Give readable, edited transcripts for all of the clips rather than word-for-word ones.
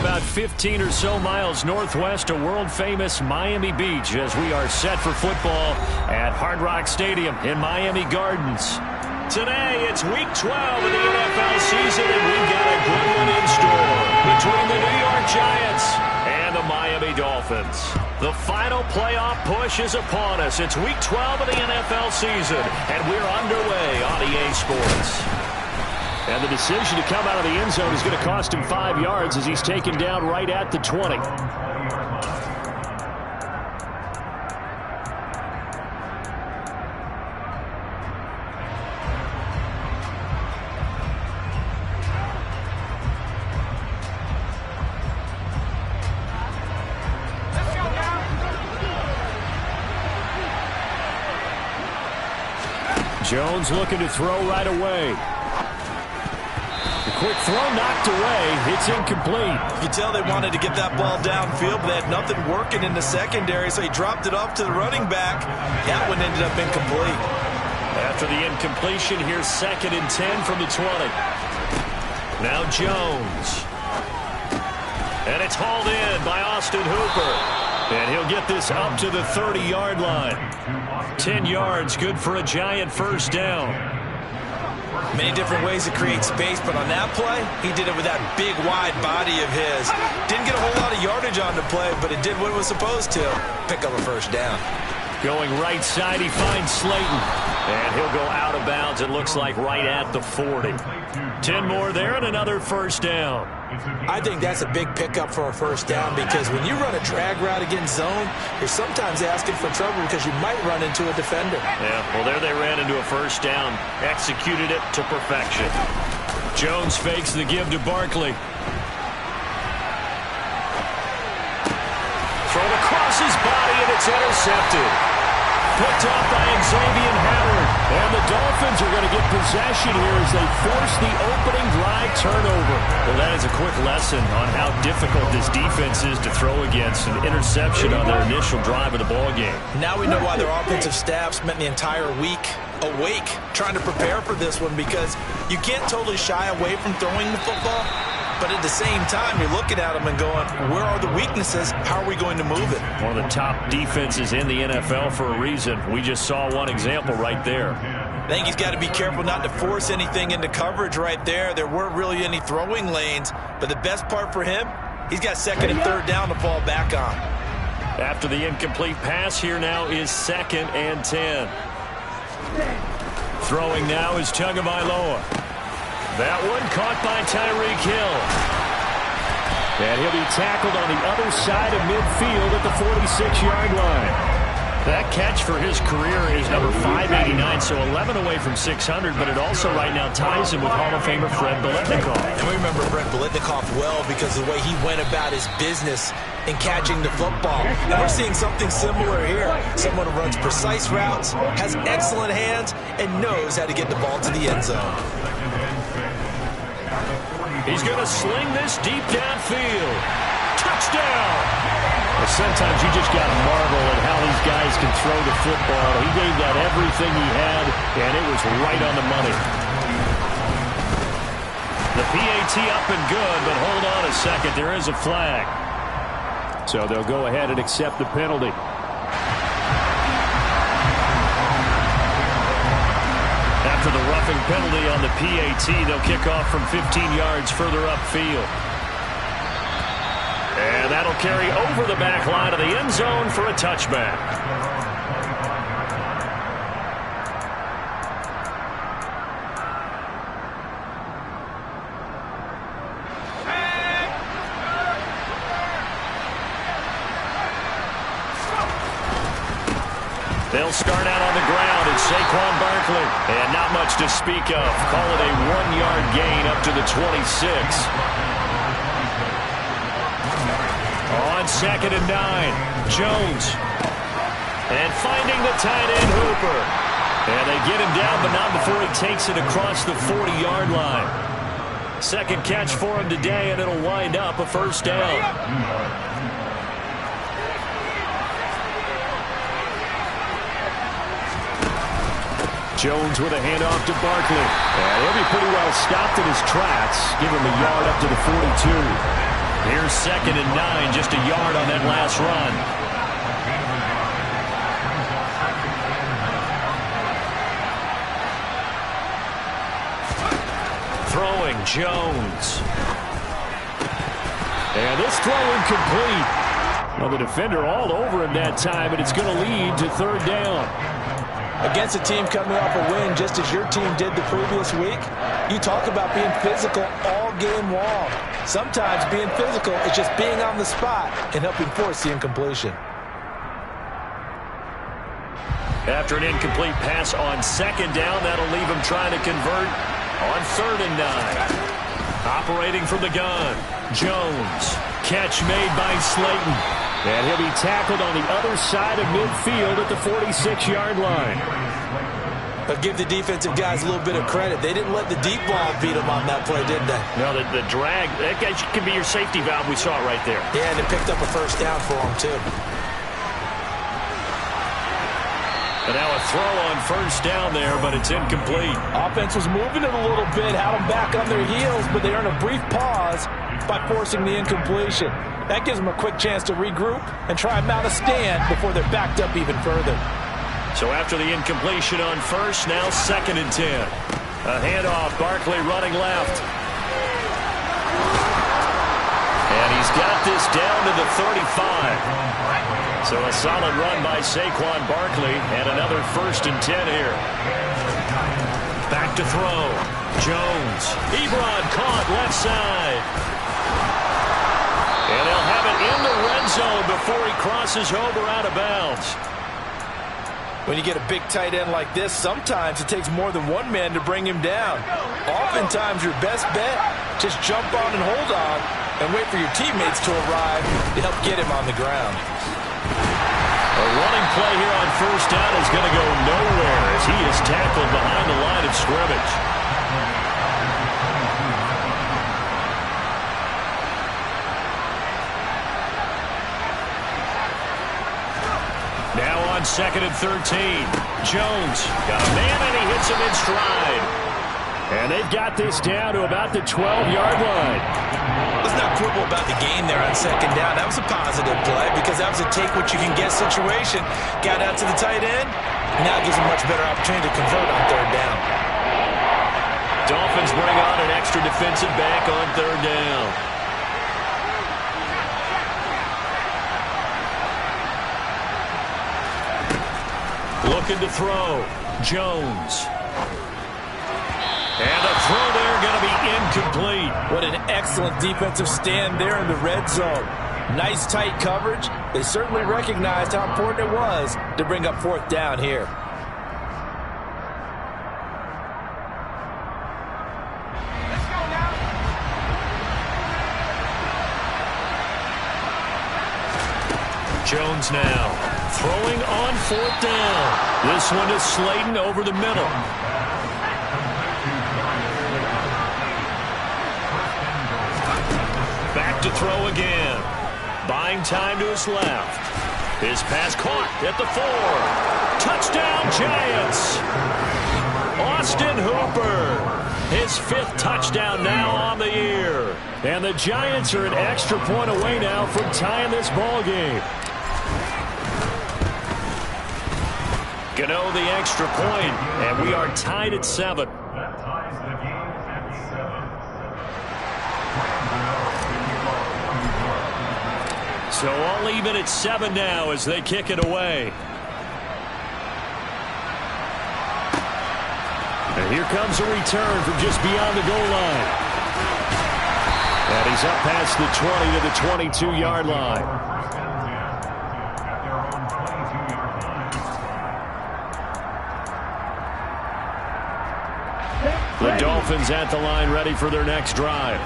about 15 or so miles northwest of world-famous Miami Beach as we are set for football at Hard Rock Stadium in Miami Gardens. Today, it's Week 12 of the NFL season, and we've got a good one in store between the New York Giants and the Miami Dolphins. The final playoff push is upon us. It's Week 12 of the NFL season, and we're underway on EA Sports. And the decision to come out of the end zone is going to cost him 5 yards as he's taken down right at the 20. Jones looking to throw right away. The quick throw knocked away. It's incomplete. You tell they wanted to get that ball downfield, but they had nothing working in the secondary, so he dropped it off to the running back. That one ended up incomplete. After the incompletion, here's 2nd and 10 from the 20. Now Jones. And it's hauled in by Austin Hooper. And he'll get this up to the 30-yard line. 10 yards, good for a Giant first down. Many different ways to create space, but on that play, he did it with that big, wide body of his. Didn't get a whole lot of yardage on the play, but it did what it was supposed to. Pick up a first down. Going right side, he finds Slayton. And he'll go out of bounds, it looks like, right at the 40. 10 more there and another first down. I think that's a big pickup for a first down because when you run a drag route against zone, you're sometimes asking for trouble because you might run into a defender. Yeah, well, there they ran into a first down. Executed it to perfection. Jones fakes the give to Barkley. Thrown across his body, and it's intercepted. Picked off by Xavier Howard. And the Dolphins are going to get possession here as they force the opening drive turnover. Well, that is a quick lesson on how difficult this defense is to throw against. An interception on their initial drive of the ballgame. Now we know why their offensive staff spent the entire week awake trying to prepare for this one because you can't totally shy away from throwing the football. But at the same time, you're looking at them and going, where are the weaknesses? How are we going to move it? One of the top defenses in the NFL for a reason. We just saw one example right there. I think he's got to be careful not to force anything into coverage right there. There weren't really any throwing lanes. But the best part for him, he's got 2nd and 3rd down to fall back on. After the incomplete pass, here now is 2nd and 10. Throwing now is Tagovailoa. That one caught by Tyreek Hill. And he'll be tackled on the other side of midfield at the 46-yard line. That catch for his career is number 589, so 11 away from 600, but it also right now ties him with Hall of Famer Fred Biletnikoff. And we remember Fred Biletnikoff well because of the way he went about his business in catching the football. And we're seeing something similar here. Someone who runs precise routes, has excellent hands, and knows how to get the ball to the end zone. He's going to sling this deep downfield. Touchdown! Well, sometimes you just got to marvel at how these guys can throw the football. He gave that everything he had, and it was right on the money. The PAT up and good, but hold on a second. There is a flag. So they'll go ahead and accept the penalty. After the roughing penalty on the PAT, they'll kick off from 15 yards further upfield. And that'll carry over the back line of the end zone for a touchback. They'll start out on the ground. It's Saquon Barkley. And not much to speak of. Call it a 1-yard gain up to the 26. On 2nd and 9, Jones. And finding the tight end, Hooper. And they get him down, but not before he takes it across the 40-yard line. 2nd catch for him today, and it'll wind up a first down. Jones with a handoff to Barkley. And he'll be pretty well stopped in his tracks. Give him a yard up to the 42. Here's 2nd and 9, just a yard on that last run. Throwing, Jones. And this throw incomplete. Well, the defender all over him that time, but it's going to lead to 3rd down. Against a team coming off a win just as your team did the previous week, you talk about being physical all game long. Sometimes being physical is just being on the spot and helping force the incompletion. After an incomplete pass on 2nd down, that'll leave him trying to convert on 3rd and 9. Operating from the gun, Jones. Catch made by Slayton. And he'll be tackled on the other side of midfield at the 46-yard line. But give the defensive guys a little bit of credit. They didn't let the deep ball beat them on that play, did they? No, the drag, that guy can be your safety valve. We saw it right there. Yeah, and it picked up a 1st down for them, too. And now a throw on 1st down there, but it's incomplete. Offense was moving it a little bit, had them back on their heels, but they earned a brief pause by forcing the incompletion. That gives them a quick chance to regroup and try and mount a stand before they're backed up even further. So after the incompletion on 1st, now 2nd and 10. A handoff, Barkley running left. And he's got this down to the 35. So a solid run by Saquon Barkley and another 1st and 10 here. Back to throw. Jones. Ebron caught left side. And they'll have it in the red zone before he crosses over out of bounds. When you get a big tight end like this, sometimes it takes more than one man to bring him down. Oftentimes, your best bet, just jump on and hold on and wait for your teammates to arrive to help get him on the ground. A running play here on 1st down is going to go nowhere as he is tackled behind the line of scrimmage. Now on 2nd and 13. Jones got a man and he hits him in stride. And they've got this down to about the 12-yard line. Let's not quibble about the game there on 2nd down. That was a positive play because that was a take-what-you-can-get situation. Got out to the tight end, and now it gives him a much better opportunity to convert on 3rd down. Dolphins bring on an extra defensive back on 3rd down. Looking to throw. Jones. And a throw there going to be incomplete. What an excellent defensive stand there in the red zone. Nice tight coverage. They certainly recognized how important it was to bring up 4th down here. Jones now throwing on 4th down. This one is Slayton over the middle. Back to throw again. Buying time to his left. His pass caught at the 4. Touchdown, Giants. Austin Hooper. His 5th touchdown now on the year. And the Giants are an extra point away now from tying this ball game. Gano the extra point, and we are tied at 7. So all even at 7 now as they kick it away. And here comes a return from just beyond the goal line. And he's up past the 20 to the 22-yard line. The Dolphins at the line ready for their next drive.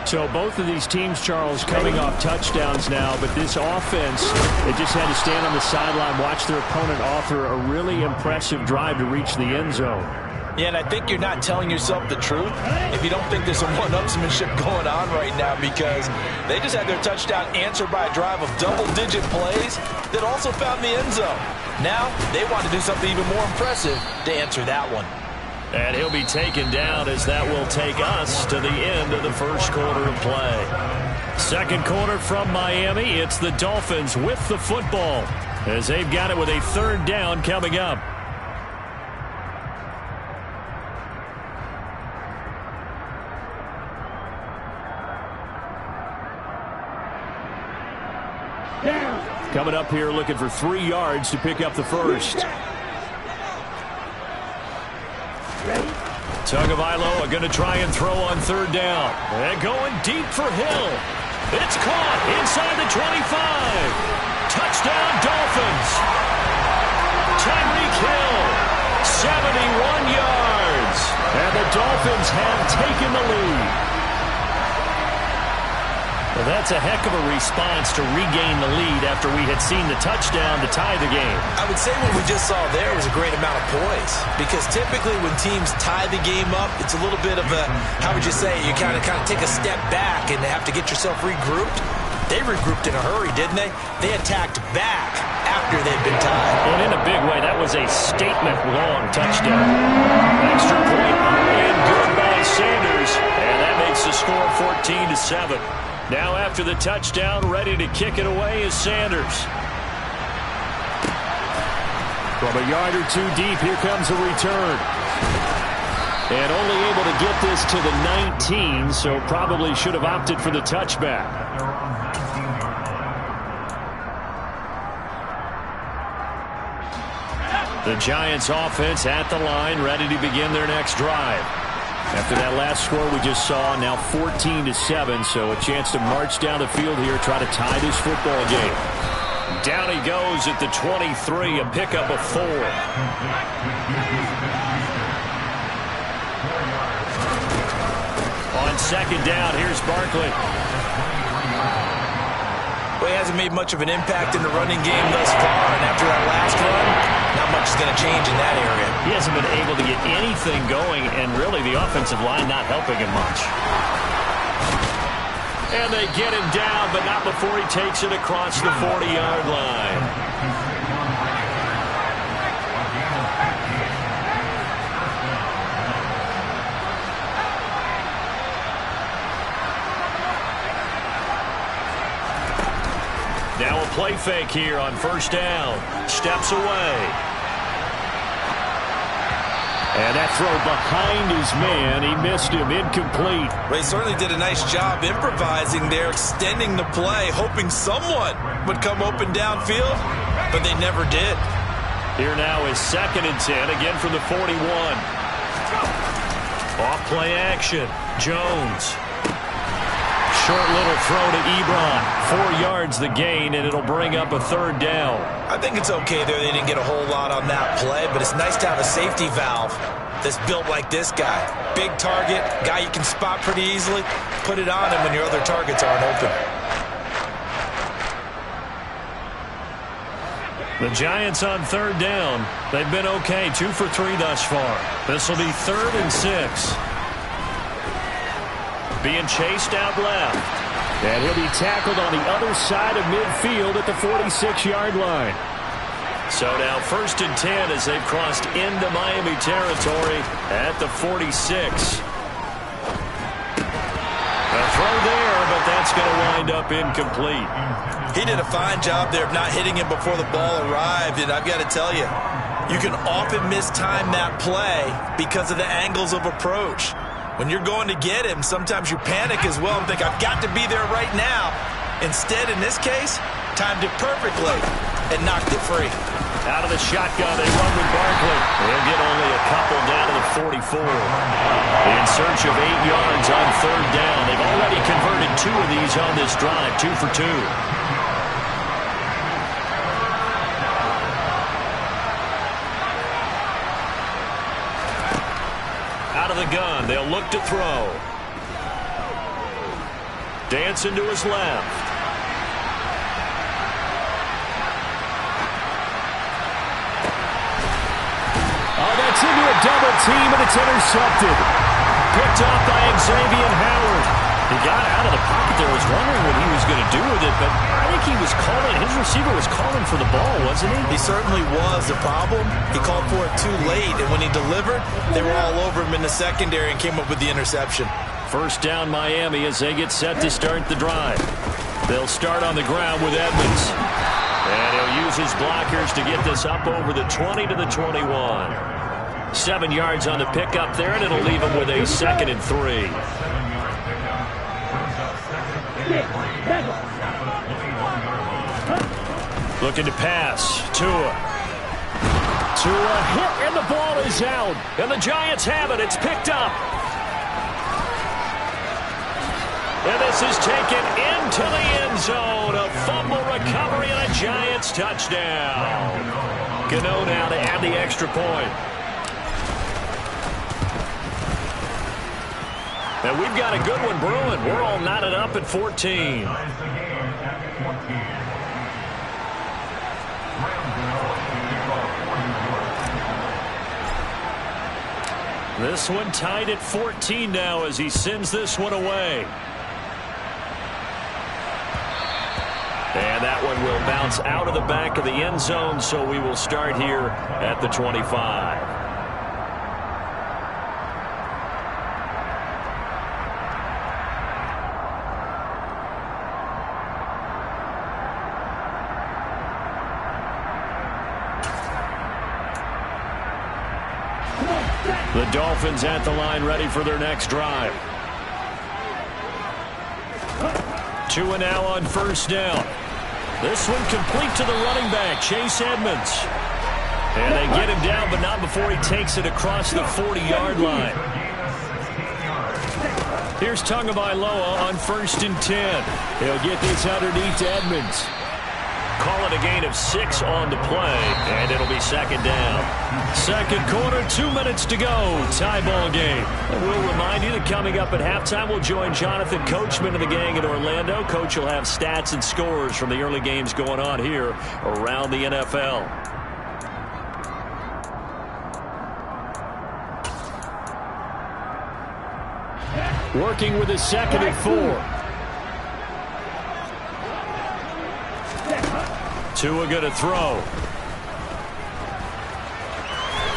So both of these teams, Charles, coming off touchdowns now, but this offense, they just had to stand on the sideline, watch their opponent author a really impressive drive to reach the end zone. Yeah, and I think you're not telling yourself the truth if you don't think there's some one-upsmanship going on right now, because they just had their touchdown answered by a drive of double-digit plays that also found the end zone. Now they want to do something even more impressive to answer that one. And he'll be taken down as that will take us to the end of the first quarter of play. Second quarter from Miami. It's the Dolphins with the football as they've got it with a third down coming up. Coming up here looking for 3 yards to pick up the first. Tagovailoa going to try and throw on third down. And going deep for Hill. It's caught inside the 25. Touchdown Dolphins. Tyreek Hill, 71 yards. And the Dolphins have taken the lead. Well, that's a heck of a response to regain the lead after we had seen the touchdown to tie the game. I would say what we just saw there was a great amount of poise, because typically when teams tie the game up, it's a little bit of a, how would you say, you kind of take a step back and have to get yourself regrouped. They regrouped in a hurry, didn't they? They attacked back after they'd been tied. And in a big way, that was a statement-long touchdown. Extra point and good by Sanders, and that makes the score 14-7. Now after the touchdown, ready to kick it away is Sanders. From a yard or two deep, here comes a return. And only able to get this to the 19, so probably should have opted for the touchback. The Giants offense at the line, ready to begin their next drive. After that last score we just saw, now 14-7, so a chance to march down the field here, try to tie this football game. Down he goes at the 23, a pickup of 4. On second down, here's Barkley. Well, he hasn't made much of an impact in the running game thus far, and after that last run, not much is going to change in that area. He hasn't been able to get anything going, and really the offensive line not helping him much. And they get him down, but not before he takes it across the 40-yard line. Now a play fake here on first down. Steps away. And that throw behind his man. He missed him. Incomplete. Well, he certainly did a nice job improvising there, extending the play, hoping someone would come open downfield, but they never did. Here now is 2nd and 10, again from the 41. Off play action. Jones. Short little throw to Ebron. 4 yards the gain, and it'll bring up a third down. I think it's okay there. They didn't get a whole lot on that play, but it's nice to have a safety valve that's built like this guy. Big target, guy you can spot pretty easily. Put it on him when your other targets aren't open. The Giants on third down. They've been okay, 2 for 3 thus far. This will be 3rd and 6. Being chased out left. And he'll be tackled on the other side of midfield at the 46-yard line. So now 1st and 10 as they've crossed into Miami territory at the 46. A throw there, but that's going to wind up incomplete. He did a fine job there of not hitting him before the ball arrived, and I've got to tell you, you can often mistime that play because of the angles of approach. When you're going to get him, sometimes you panic as well and think, I've got to be there right now. Instead, in this case, timed it perfectly and knocked it free. Out of the shotgun, they run with Barkley. They'll get only a couple down to the 44. In search of 8 yards on third down. They've already converted 2 of these on this drive, 2 for 2. Out of the gun, they'll look to throw. Dancing to his left. Oh, that's into a double team, and it's intercepted. Picked off by Xavier Howard. He got out of the pocket there. Was wondering what he was going to do with it, but I think he was calling. His receiver was calling for the ball, wasn't he? He certainly was. The problem, he called for it too late, and when he delivered, they were all over him in the secondary and came up with the interception. First down Miami as they get set to start the drive. They'll start on the ground with Edmonds. And he'll use his blockers to get this up over the 20 to the 21. 7 yards on the pickup there, and it'll leave him with a 2nd and 3. Looking to pass. Tua hit, and the ball is out. And the Giants have it. It's picked up. And this is taken into the end zone. A fumble recovery and a Giants touchdown. Gano now to add the extra point. And we've got a good one brewing. We're all knotted up at 14. This one tied at 14 now as he sends this one away. And that one will bounce out of the back of the end zone, so we will start here at the 25. The Dolphins at the line ready for their next drive. Tua now on first down. This one complete to the running back, Chase Edmonds. And they get him down, but not before he takes it across the 40-yard line. Here's Tagovailoa on 1st and 10. He'll get this underneath to Edmonds. Call it a gain of 6 on the play, and it'll be 2nd down. Second quarter, 2 minutes to go. Tie ball game. And we'll remind you that coming up at halftime, we'll join Jonathan Coachman and the gang in Orlando. Coach will have stats and scores from the early games going on here around the NFL. Working with his 2nd and 4. Tua going to throw.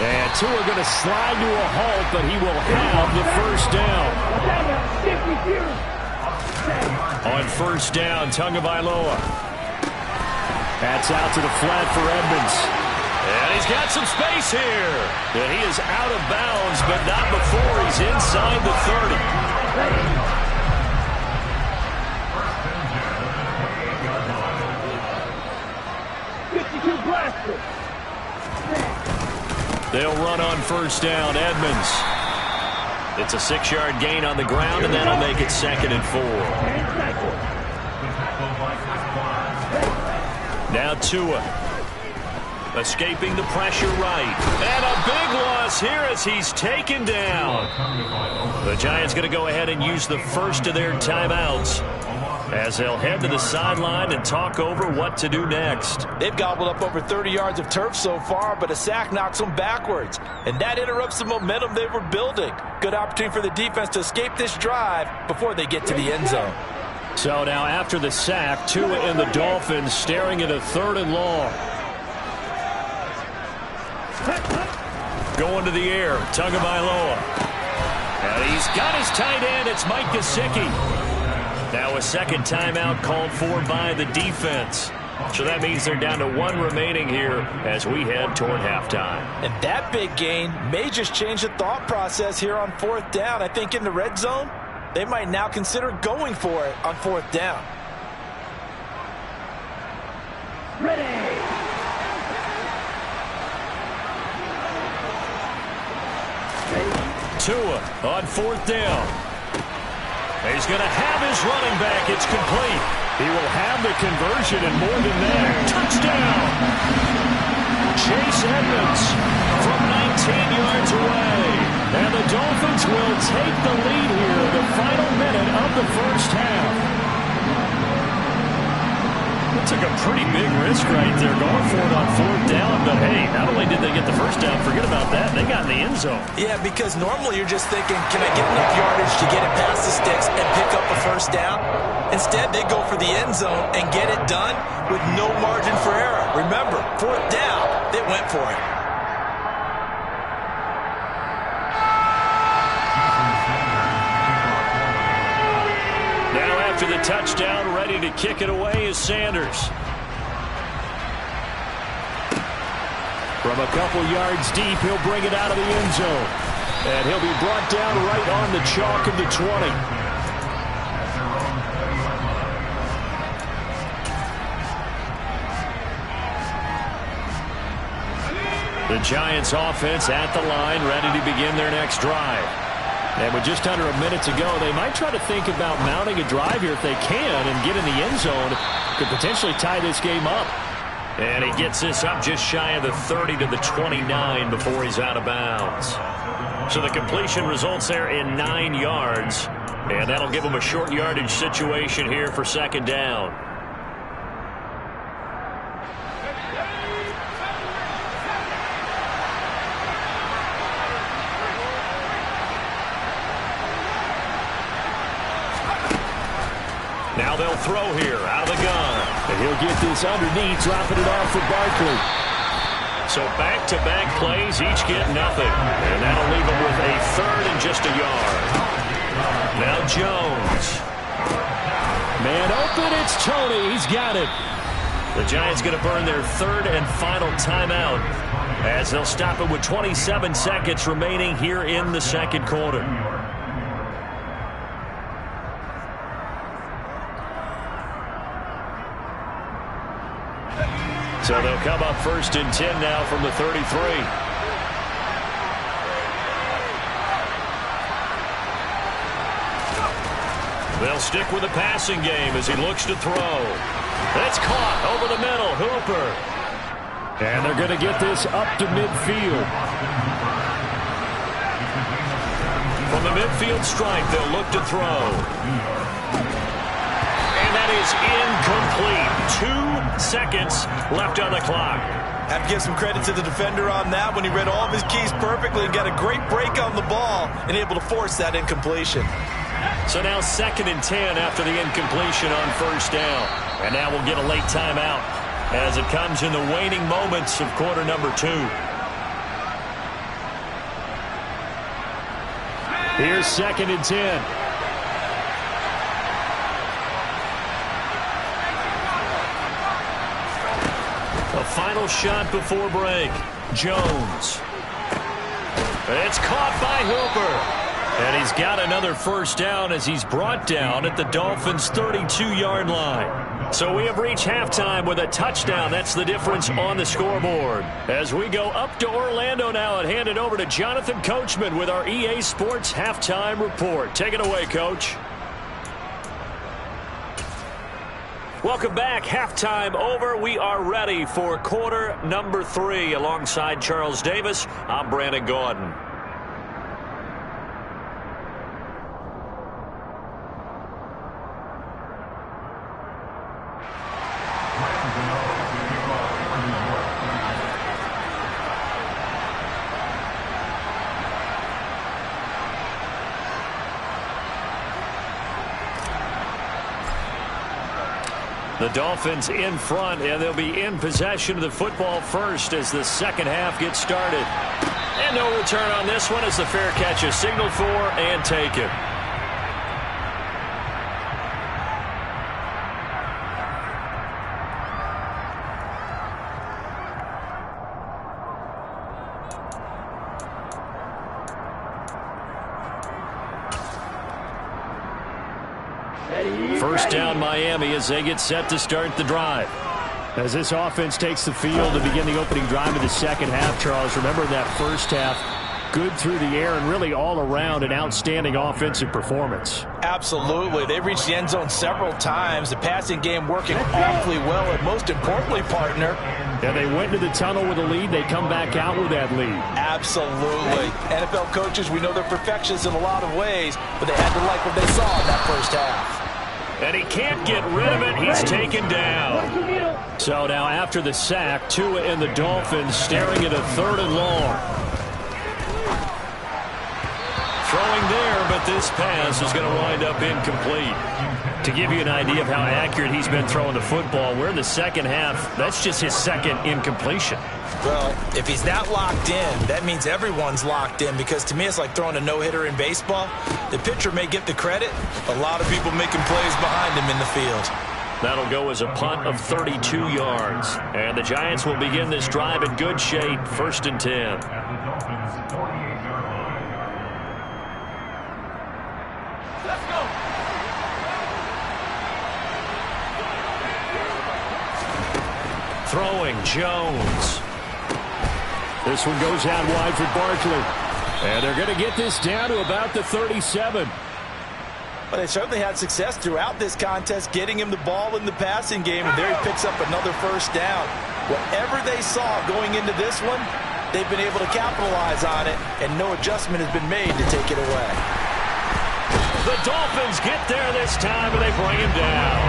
And Tua going to slide to a halt, but he will have the first down. On first down, Tagovailoa. That's out to the flat for Edmonds. And he's got some space here. And he is out of bounds, but not before he's inside the 30. They'll run on first down. Edmonds. It's a 6-yard gain on the ground, and that'll make it 2nd and 4. Now Tua. Escaping the pressure right. And a big loss here as he's taken down. The Giants going to go ahead and use the first of their timeouts as they'll head to the sideline and talk over what to do next. They've gobbled up over 30 yards of turf so far, but a sack knocks them backwards. And that interrupts the momentum they were building. Good opportunity for the defense to escape this drive before they get to the end zone. So now after the sack, Tua and the Dolphins staring at a 3rd and long. Going to the air, Tagovailoa. And he's got his tight end. It's Mike Gesicki. Now a second timeout called for by the defense. So that means they're down to 1 remaining here as we head toward halftime. And that big gain may just change the thought process here on 4th down. I think in the red zone, they might now consider going for it on 4th down. Ready. Tua on 4th down. He's going to have his running back. It's complete. He will have the conversion and more than that. Touchdown! Chase Edmonds from 19 yards away. And the Dolphins will take the lead here in the final minute of the first half. Took a pretty big risk right there going for it on 4th down, but hey, not only did they get the first down, forget about that, they got in the end zone. Yeah, because normally you're just thinking, can I get enough yardage to get it past the sticks and pick up a first down? Instead, they go for the end zone and get it done with no margin for error. Remember, 4th down, they went for it. after the touchdown, ready to kick it away is Sanders. From a couple yards deep, he'll bring it out of the end zone. And he'll be brought down right on the chalk of the 20. The Giants offense at the line, ready to begin their next drive. And with just under a minute to go, they might try to think about mounting a drive here if they can and get in the end zone. Could potentially tie this game up. And he gets this up just shy of the 30 to the 29 before he's out of bounds. So the completion results there in 9 yards. And that'll give him a short yardage situation here for second down. Now they'll throw here out of the gun. And he'll get this underneath, dropping it off for Barkley. So back-to-back plays, each get nothing. And that'll leave him with a third and just a yard. Now Jones. Man open, it's Tony. He's got it. The Giants going to burn their third and final timeout as they'll stop it with 27 seconds remaining here in the second quarter. So they'll come up first and 10 now from the 33. They'll stick with the passing game as he looks to throw. That's caught over the middle. Hooper. And they're going to get this up to midfield. From the midfield stripe, they'll look to throw. That is incomplete. 2 seconds left on the clock. Have to give some credit to the defender on that when he read all of his keys perfectly and got a great break on the ball and able to force that incompletion. So now second and 10 after the incompletion on first down. And now we'll get a late timeout as it comes in the waning moments of quarter number 2. Here's second and 10. A final shot before break. Jones. It's caught by Hooper. And he's got another first down as he's brought down at the Dolphins' 32-yard line. So we have reached halftime with a touchdown. That's the difference on the scoreboard. As we go up to Orlando now and hand it over to Jonathan Coachman with our EA Sports Halftime Report. Take it away, Coach. Welcome back. Halftime over. We are ready for quarter number 3. Alongside Charles Davis, I'm Brandon Gaudin. The Dolphins in front, and they'll be in possession of the football first as the second half gets started. And no return on this one as the fair catch is signaled for and taken. First down Miami as they get set to start the drive. As this offense takes the field to begin the opening drive of the second half, Charles, remember that first half, good through the air and really all around an outstanding offensive performance. Absolutely. They reached the end zone several times. The passing game working awfully well, and most importantly, partner. And they went into the tunnel with a lead. They come back out with that lead. Absolutely. NFL coaches, we know they're perfectionists in a lot of ways, but they had to like what they saw in that first half. And he can't get rid of it. He's taken down. So now after the sack, Tua and the Dolphins staring at a third and long. Throwing there, but this pass is going to wind up incomplete. To give you an idea of how accurate he's been throwing the football, we're in the second half. That's just his second incompletion. Well, if he's not locked in, that means everyone's locked in, because to me it's like throwing a no-hitter in baseball. The pitcher may get the credit, a lot of people making plays behind him in the field. That'll go as a punt of 32 yards. And the Giants will begin this drive in good shape, 1st and 10. Let's go. Throwing, Jones. This one goes out wide for Barkley. And they're going to get this down to about the 37. Well, they certainly had success throughout this contest getting him the ball in the passing game, and there he picks up another 1st down. Whatever they saw going into this one, they've been able to capitalize on it, and no adjustment has been made to take it away. The Dolphins get there this time, and they bring him down.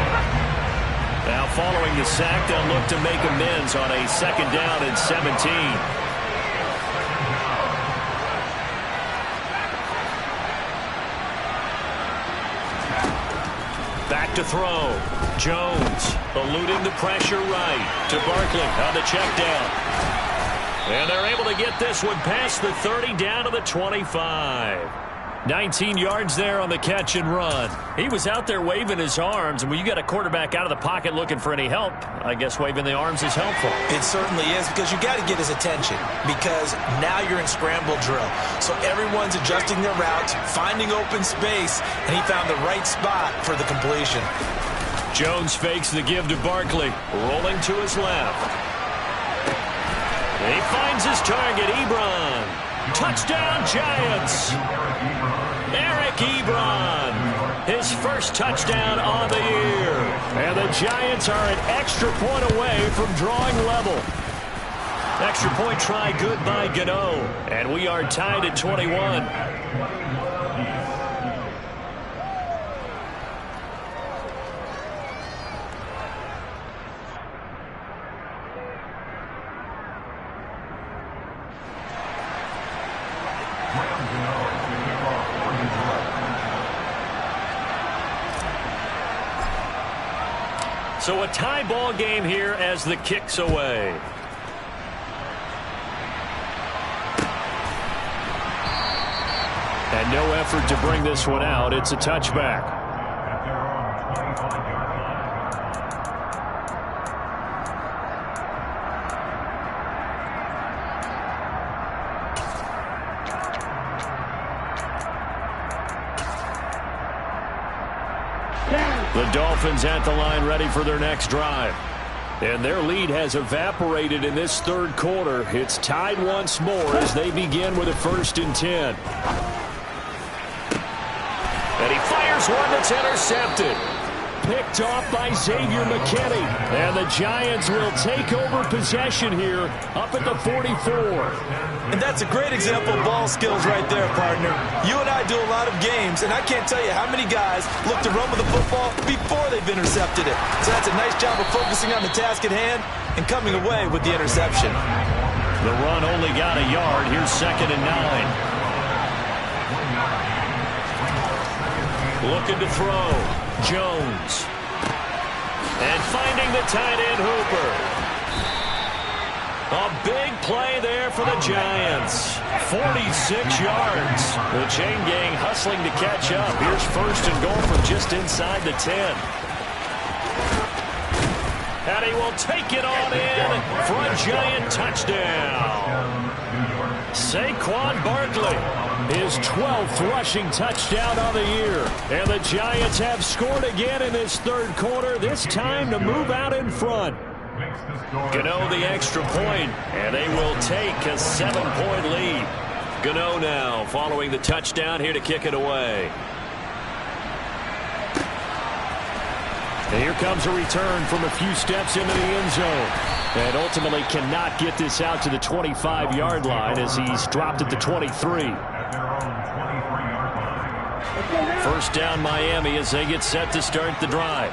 Now following the sack, they'll look to make amends on a 2nd down and 17. Back to throw. Jones eluding the pressure right to Barkley on the check down. And they're able to get this one past the 30 down to the 25. 19 yards there on the catch and run. He was out there waving his arms, and when you got a quarterback out of the pocket looking for any help, I guess waving the arms is helpful. It certainly is, because you got to get his attention, because now you're in scramble drill. So everyone's adjusting their routes, finding open space, and he found the right spot for the completion. Jones fakes the give to Barkley, rolling to his left. He finds his target, Ebron. Touchdown, Giants! Eric Ebron, his first touchdown on the year. And the Giants are an extra point away from drawing level. Extra point try good by Gano. And we are tied at 21. So a tie ball game here as the kick's away. And no effort to bring this one out. It's a touchback. The Dolphins at the line ready for their next drive. And their lead has evaporated in this 3rd quarter. It's tied once more as they begin with a 1st and 10. And he fires one that's intercepted. Picked off by Xavier McKinney. And the Giants will take over possession here up at the 44. And that's a great example of ball skills right there, partner. You and I do a lot of games, and I can't tell you how many guys look to run with the football before they've intercepted it. So that's a nice job of focusing on the task at hand and coming away with the interception. The run only got a yard. Here's 2nd and 9. Looking to throw. Jones. And finding the tight end, Hooper. A big play there for the Giants. 46 yards. The chain gang hustling to catch up. Here's 1st and goal from just inside the 10. And he will take it on in for a Giant touchdown. Saquon Barkley, his 12th rushing touchdown of the year. And the Giants have scored again in this 3rd quarter, this time to move out in front. Gano the extra point, and they will take a 7-point lead. Gano now following the touchdown here to kick it away. And here comes a return from a few steps into the end zone. And ultimately cannot get this out to the 25-yard line as he's dropped at the 23. 1st down Miami as they get set to start the drive.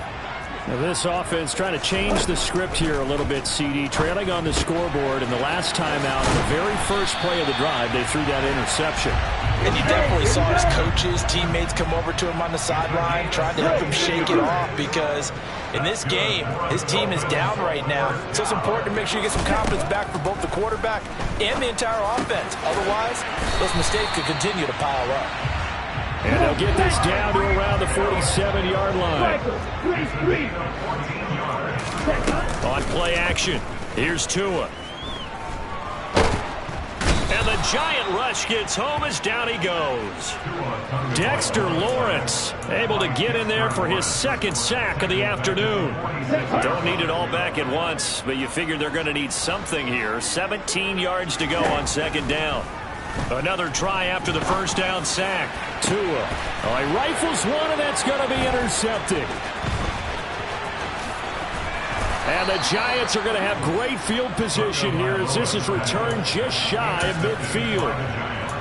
Now this offense trying to change the script here a little bit, CD. Trailing on the scoreboard, and the last time out, the very first play of the drive, they threw that interception. And you definitely saw his coaches, teammates come over to him on the sideline, trying to help him shake it off because in this game, his team is down right now. So it's important to make sure you get some confidence back for both the quarterback and the entire offense. Otherwise, those mistakes could continue to pile up. And they'll get this down to around the 47-yard line. On play action, here's Tua. And the giant rush gets home as down he goes. Dexter Lawrence able to get in there for his second sack of the afternoon. Don't need it all back at once, but you figure they're going to need something here. 17 yards to go on second down. Another try after the first down sack. Tua. Oh, he rifles one, and that's going to be intercepted. And the Giants are going to have great field position here as this is returned just shy of midfield.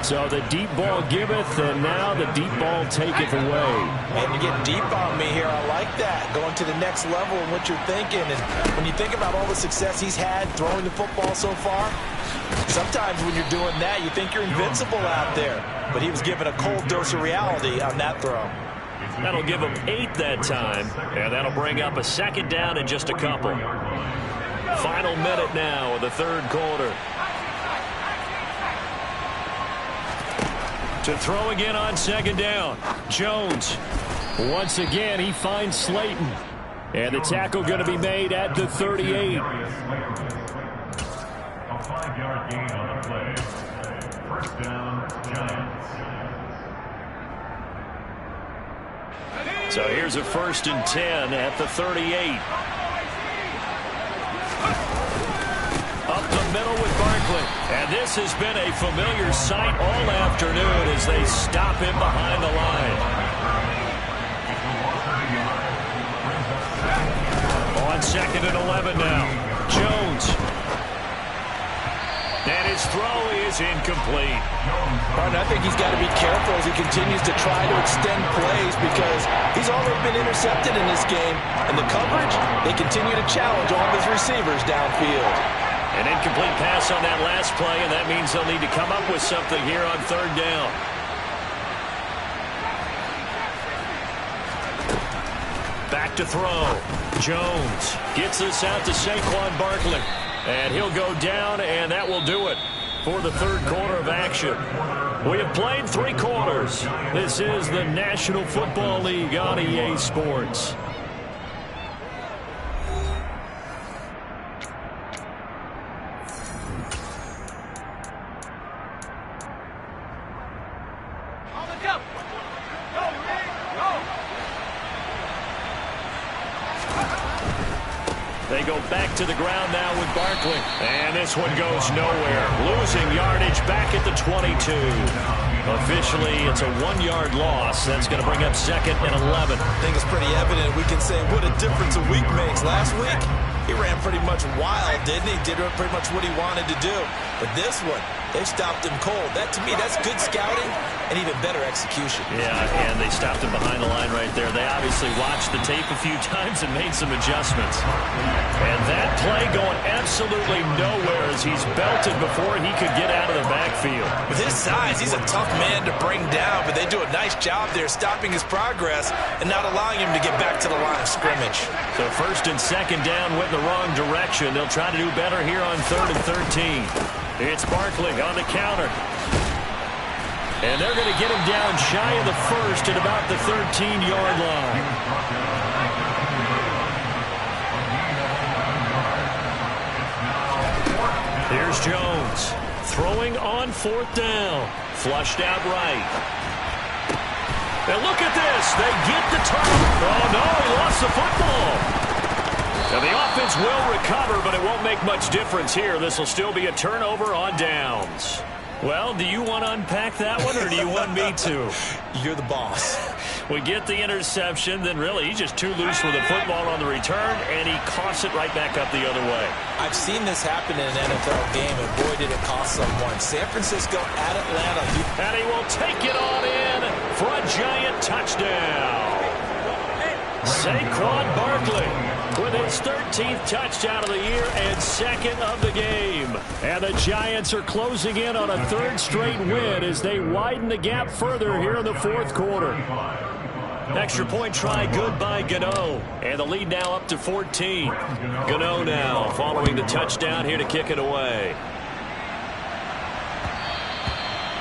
So the deep ball giveth, and now the deep ball taketh away. And you get deep on me here. I like that. Going to the next level in what you're thinking. And when you think about all the success he's had throwing the football so far, sometimes when you're doing that, you think you're invincible out there. But he was given a cold dose of reality on that throw. That'll give him 8 that time, and that'll bring up a second down in just a couple. Final minute now of the third quarter. To throw again on second down. Jones. Once again, he finds Slayton. And the tackle going to be made at the 38. A 5-yard gain on the play. First down, Giants. So here's a 1st and 10 at the 38. Up the middle with Barkley. And this has been a familiar sight all afternoon as they stop him behind the line. On 2nd and 11 now. Jones. And his throw is incomplete. Martin, I think he's got to be careful as he continues to try to extend plays because he's already been intercepted in this game. And the coverage, they continue to challenge all of his receivers downfield. An incomplete pass on that last play, and that means they'll need to come up with something here on third down. Back to throw. Jones gets this out to Saquon Barkley. And he'll go down, and that will do it for the third quarter of action. We have played 3 quarters. This is the National Football League on EA Sports. They go back to the ground now with Barkley. And this one goes nowhere. Losing yardage back at the 22. Officially, it's a 1-yard loss. That's going to bring up 2nd and 11. I think it's pretty evident. We can say what a difference a week makes. Last week, he ran pretty much wild, didn't he? Did pretty much what he wanted to do. But this one, they stopped him cold. That, to me, that's good scouting and even better execution. Yeah, and they stopped him behind the line right there. They obviously watched the tape a few times and made some adjustments. And that play going absolutely nowhere as he's belted before he could get out of the backfield. With his size, he's a tough man to bring down, but they do a nice job there stopping his progress and not allowing him to get back to the line of scrimmage. So 1st and 2nd down went in the wrong direction. They'll try to do better here on 3rd and 13. It's Barkley on the counter. And they're going to get him down shy of the 1st at about the 13-yard line. Here's Jones. Throwing on 4th down. Flushed out right. And look at this. They get the turnover. Oh, no, he lost the football. Now the offense will recover, but it won't make much difference here. This will still be a turnover on downs. Well, do you want to unpack that one, or do you want me to? You're the boss. We get the interception, then really he's just too loose with the football on the return, and he coughs it right back up the other way. I've seen this happen in an NFL game, and boy, did it cost someone. San Francisco at Atlanta. And he will take it on in for a giant touchdown. Saquon Barkley with his 13th touchdown of the year and second of the game. And the Giants are closing in on a third straight win as they widen the gap further here in the fourth quarter. Extra point try good by Gano. And the lead now up to 14. Gano now following the touchdown here to kick it away.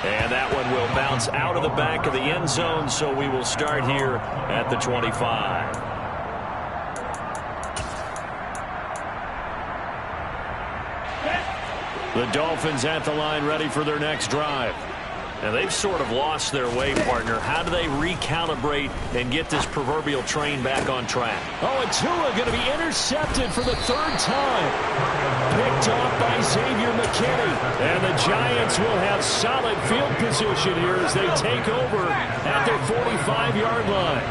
And that one will bounce out of the back of the end zone, so we will start here at the 25. The Dolphins at the line ready for their next drive. And they've sort of lost their way, partner. How do they recalibrate and get this proverbial train back on track? Oh, and Tua going to be intercepted for the third time. Picked off by Xavier McKinney. And the Giants will have solid field position here as they take over at their 45-yard line.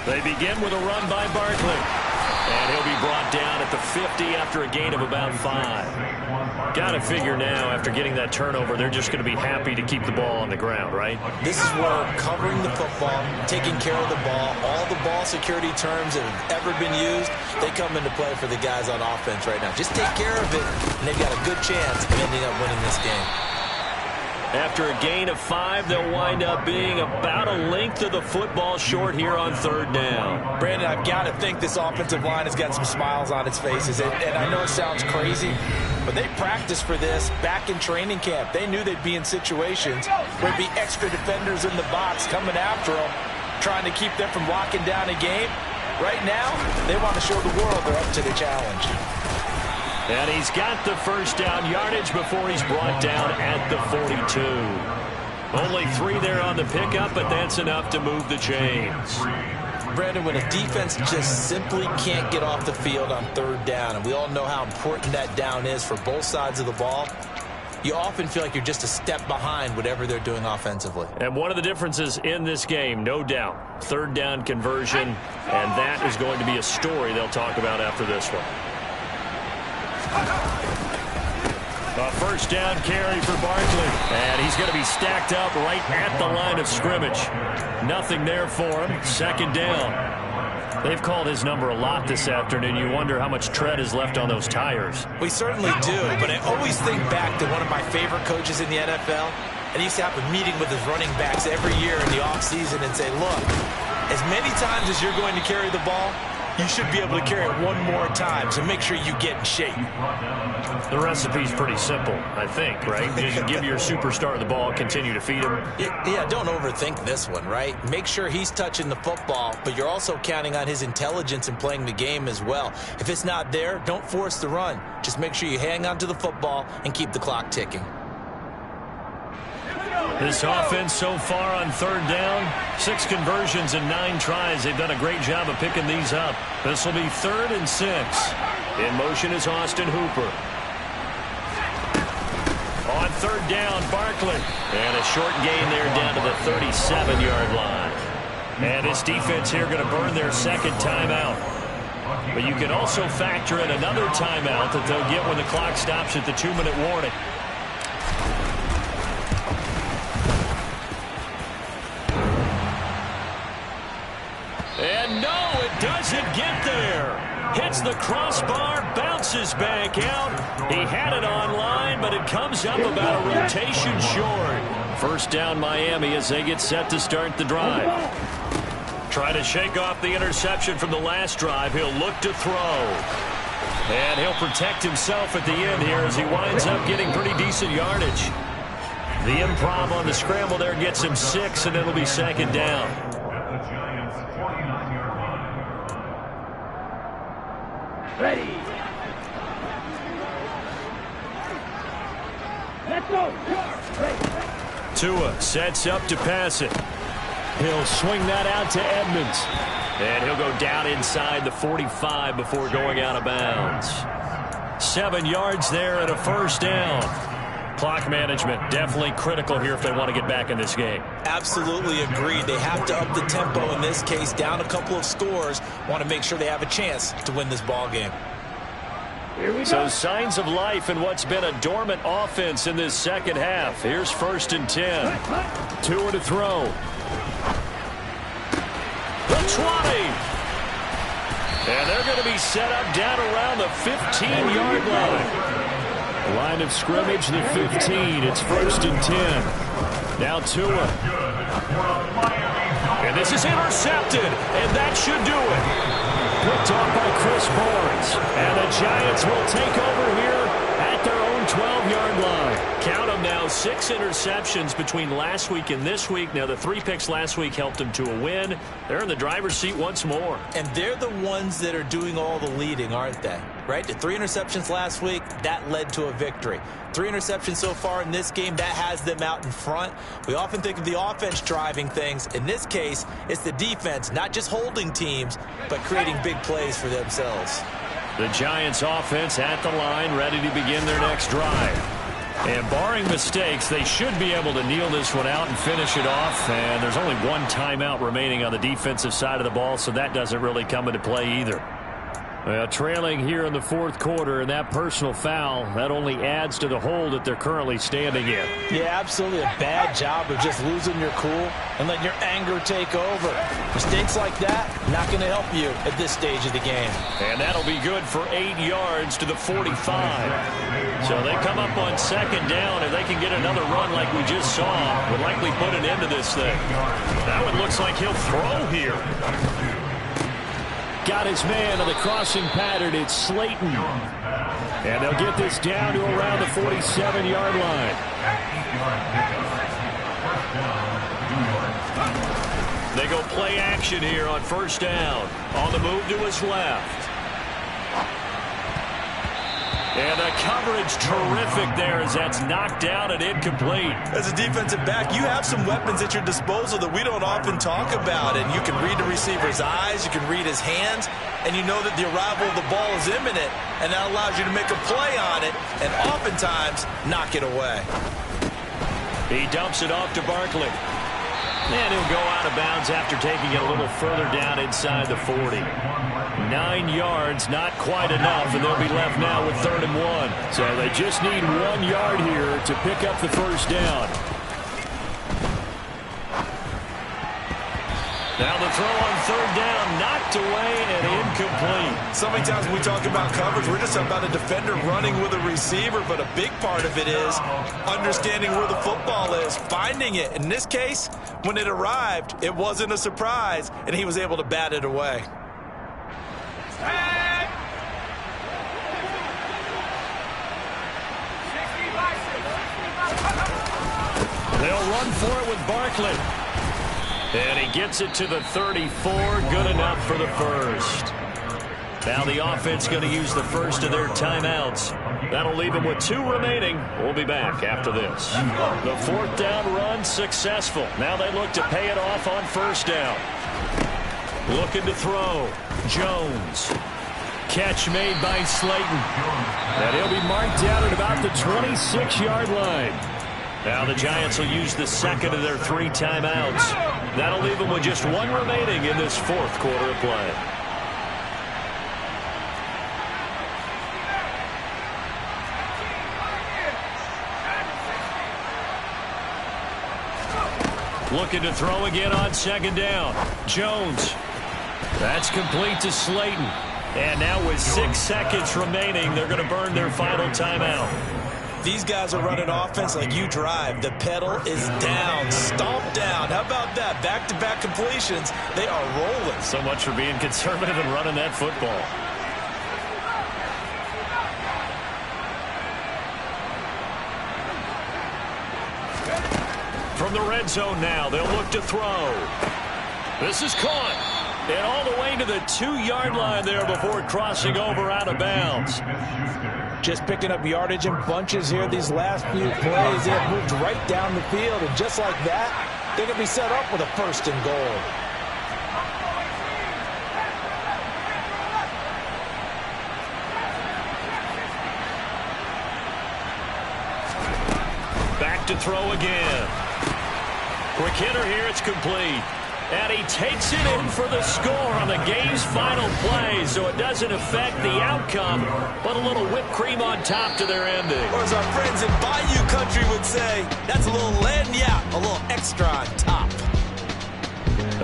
They begin with a run by Barkley. And he'll be brought down at the 50 after a gain of about 5. Got to figure now, after getting that turnover, they're just going to be happy to keep the ball on the ground, right? This is where covering the football, taking care of the ball, all the ball security terms that have ever been used, they come into play for the guys on offense right now. Just take care of it, and they've got a good chance of ending up winning this game. After a gain of 5, they'll wind up being about a length of the football short here on third down. Brandon, I've got to think this offensive line has got some smiles on its faces. And I know it sounds crazy, but they practiced for this back in training camp. They knew they'd be in situations where there'd be extra defenders in the box coming after them, trying to keep them from locking down a game. Right now, they want to show the world they're up to the challenge. And he's got the first down yardage before he's brought down at the 42. Only 3 there on the pickup, but that's enough to move the chains. Brandon, when a defense just simply can't get off the field on third down, and we all know how important that down is for both sides of the ball, you often feel like you're just a step behind whatever they're doing offensively. And one of the differences in this game, no doubt, third down conversion, and that is going to be a story they'll talk about after this one. A first down carry for Barkley. And he's going to be stacked up right at the line of scrimmage. Nothing there for him. Second down. They've called his number a lot this afternoon. You wonder how much tread is left on those tires. We certainly do, but I always think back to one of my favorite coaches in the NFL. And he used to have a meeting with his running backs every year in the offseason and say, look, as many times as you're going to carry the ball, you should be able to carry it one more time, so make sure you get in shape. The recipe's pretty simple, I think, right? Just give your superstar the ball, continue to feed him. Yeah, don't overthink this one, right? Make sure he's touching the football, but you're also counting on his intelligence in playing the game as well. If it's not there, don't force the run. Just make sure you hang on to the football and keep the clock ticking. This offense so far on third down, 6 conversions and 9 tries. They've done a great job of picking these up. This will be 3rd and 6. In motion is Austin Hooper. On third down, Barkley. And a short gain there down to the 37-yard line. And this defense here going to burn their second timeout. But you can also factor in another timeout that they'll get when the clock stops at the 2-minute warning. And no, it doesn't get there. Hits the crossbar, bounces back out. He had it online, but it comes up about a rotation short. First down Miami as they get set to start the drive. Try to shake off the interception from the last drive. He'll look to throw. And he'll protect himself at the end here as he winds up getting pretty decent yardage. The improv on the scramble there gets him 6, and it'll be second down. Ready. Let's go. Tua sets up to pass it. He'll swing that out to Edmonds. And he'll go down inside the 45 before going out of bounds. 7 yards there and a first down. Clock management definitely critical here if they want to get back in this game. Absolutely agreed. They have to up the tempo in this case, down a couple of scores. Want to make sure they have a chance to win this ball game. So signs of life in what's been a dormant offense in this second half. Here's 1st and 10. Tua to throw. The 20. And they're going to be set up down around the 15-yard line. Line of scrimmage, the 15. It's 1st and 10. Now Tua. And this is intercepted, and that should do it. Picked off by Chris Barnes. And the Giants will take over here at their own 12-yard line. Count them now, 6 interceptions between last week and this week. Now, the 3 picks last week helped them to a win. They're in the driver's seat once more. And they're the ones that are doing all the leading, aren't they? Right? The 3 interceptions last week, that led to a victory. 3 interceptions so far in this game, that has them out in front. We often think of the offense driving things. In this case, it's the defense, not just holding teams, but creating big plays for themselves. The Giants offense at the line, ready to begin their next drive. And barring mistakes, they should be able to kneel this one out and finish it off. And there's only 1 timeout remaining on the defensive side of the ball, so that doesn't really come into play either. Well, trailing here in the 4th quarter, and that personal foul, that only adds to the hole that they're currently standing in. Yeah, absolutely a bad job of just losing your cool and letting your anger take over. Mistakes like that, not going to help you at this stage of the game. And that'll be good for 8 yards to the 45. So they come up on 2nd down. If they can get another run like we just saw, would likely put an end to this thing. That one looks like he'll throw here. Got his man on the crossing pattern. It's Slayton. And they'll get this down to around the 47-yard line. They go play action here on 1st down. On the move to his left. And the coverage terrific there as that's knocked down and incomplete. As a defensive back, you have some weapons at your disposal that we don't often talk about. And you can read the receiver's eyes, you can read his hands, and you know that the arrival of the ball is imminent, and that allows you to make a play on it and oftentimes knock it away. He dumps it off to Barkley. And he'll go out of bounds after taking it a little further down inside the 40. 9 yards, not quite enough, and they'll be left now with 3rd and 1. So they just need 1 yard here to pick up the 1st down. Now the throw on 3rd down, knocked away and incomplete. So many times when we talk about coverage, we're just about a defender running with a receiver, but a big part of it is understanding where the football is, finding it. In this case, when it arrived, it wasn't a surprise, and he was able to bat it away. They'll run for it with Barkley. And he gets it to the 34. Good enough for the 1st. Now the offense going to use the 1st of their timeouts. That'll leave them with 2 remaining. We'll be back after this. The 4th down run successful. Now they look to pay it off on 1st down. Looking to throw. Jones. Catch made by Slayton. And he'll be marked down at about the 26-yard line. Now the Giants will use the 2nd of their 3 timeouts. That'll leave them with just 1 remaining in this 4th quarter of play. Looking to throw again on 2nd down. Jones. That's complete to Slayton. And now with 6 seconds remaining, they're going to burn their final timeout. These guys are running offense like you drive. The pedal is down, stomped down. How about that? Back-to-back completions. They are rolling. So much for being conservative and running that football. From the red zone now, they'll look to throw. This is caught. And all the way to the 2-yard line there before crossing over out of bounds. Just picking up yardage in bunches here these last few plays. They have moved right down the field, and just like that, they're going to be set up with a 1st and goal. Back to throw again. Quick hitter here, it's complete. And he takes it in for the score on the game's final play, so it doesn't affect the outcome, but a little whipped cream on top to their ending. Or as our friends in Bayou Country would say, that's a little lagniappe, a little extra on top.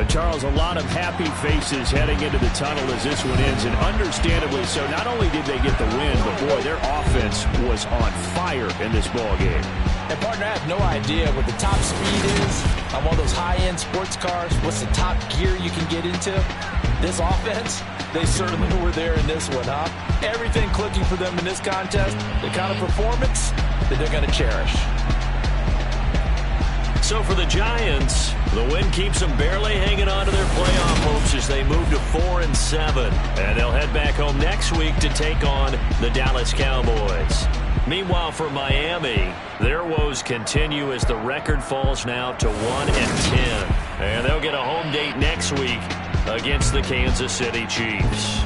Charles, a lot of happy faces heading into the tunnel as this one ends, and understandably so. Not only did they get the win, but, boy, their offense was on fire in this ball game. And, partner, I have no idea what the top speed is on one of those high-end sports cars. What's the top gear you can get into? This offense, they certainly were there in this one, huh? Everything clicking for them in this contest, the kind of performance that they're going to cherish. So for the Giants, the win keeps them barely hanging on to their playoff hopes as they move to 4-7. And they'll head back home next week to take on the Dallas Cowboys. Meanwhile, for Miami, their woes continue as the record falls now to 1-10. And they'll get a home date next week against the Kansas City Chiefs.